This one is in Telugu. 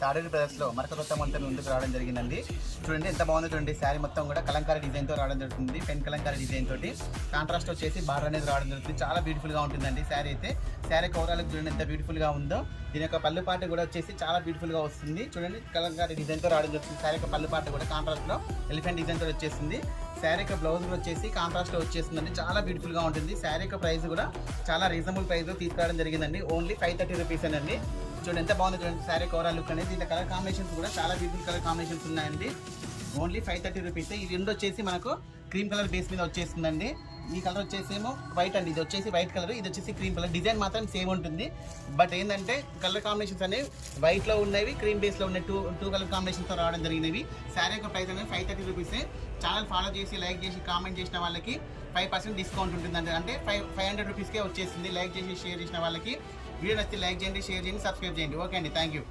తాడేరు బ్రదర్స్లో మరొక కొత్త మొత్తం ముందుకు రావడం జరిగిందండి. చూడండి ఎంత బాగుందో చూడండి. శారీ మొత్తం కూడా కలంకారీ డిజైన్తో రావడం జరుగుతుంది. పెన్ కలంకారీ డిజైన్ తోటి కాంట్రాస్ట్ వచ్చేసి బార్డర్ అనేది రావడం జరుగుతుంది. చాలా బ్యూటిఫుల్గా ఉంటుందండి శారీ అయితే. శారీ కవరాలకు చూడండి ఎంత బ్యూటిఫుల్గా ఉందో. దీని యొక్క పళ్ళు పాట కూడా వచ్చేసి చాలా బ్యూటిఫుల్గా వస్తుంది. చూడండి కలంకారీ డిజైన్తో రావడం జరుగుతుంది. శారీ యొక్క పళ్ళు పాట కూడా కాంట్రాస్ట్లో ఎలిఫెంట్ డిజైన్తో వచ్చేసింది. శారీ యొక్క బ్లౌజ్ కూడా వచ్చేసి కాంట్రాస్ట్లో వచ్చేస్తుందండి. చాలా బ్యూటిఫుల్గా ఉంటుంది. శారీ యొక్క ప్రైస్ కూడా చాలా రీజనబుల్ ప్రైస్లో తీసుకురావడం జరిగిందండి. ఓన్లీ 530 రూపీస్ అండి. చూడండి ఎంత బాగుంది చూడండి శారీ కవర్ లుక్ అనేది. దీంట్లో కలర్ కాంబినేషన్స్ కూడా చాలా బ్యూటిఫుల్ కలర్ కాంబినేషన్స్ ఉన్నాయండి. Only 530 rupees. ఈ రెండు వచ్చేసి మనకు క్రీమ్ కలర్ బేస్ మీద వచ్చేస్తుందండి. ఈ కలర్ వచ్చేసేమో వైట్ అండి. ఇది వచ్చేసి వైట్ కలర్, ఇది వచ్చేసి క్రీమ్ కలర్. డిజైన్ మాత్రం సేమ్ ఉంటుంది. బట్ ఏంటంటే కలర్ కాంబినేషన్స్ అనేవి వైట్లో ఉన్నవి, క్రీమ్ బేస్లో ఉన్న టూ కలర్ కాంబినేషన్స్తో రావడం జరిగినవి. శారీ యొక్క ప్రైస్ అనేది 530 రూపీసే. ఛానల్ ఫాలో చేసి లైక్ చేసి కామెంట్ చేసిన వాళ్ళకి 5% డిస్కౌంట్ ఉంటుందండి. అంటే 500 రూపీస్కే వచ్చేసింది. లైక్ చేసి షేర్ చేసిన వాళ్ళకి. వీడియో నచ్చితే లైక్ చేయండి, షేర్ చేయండి, సబ్స్క్రైబ్ చేయండి. ఓకే అండి, థ్యాంక్ యూ.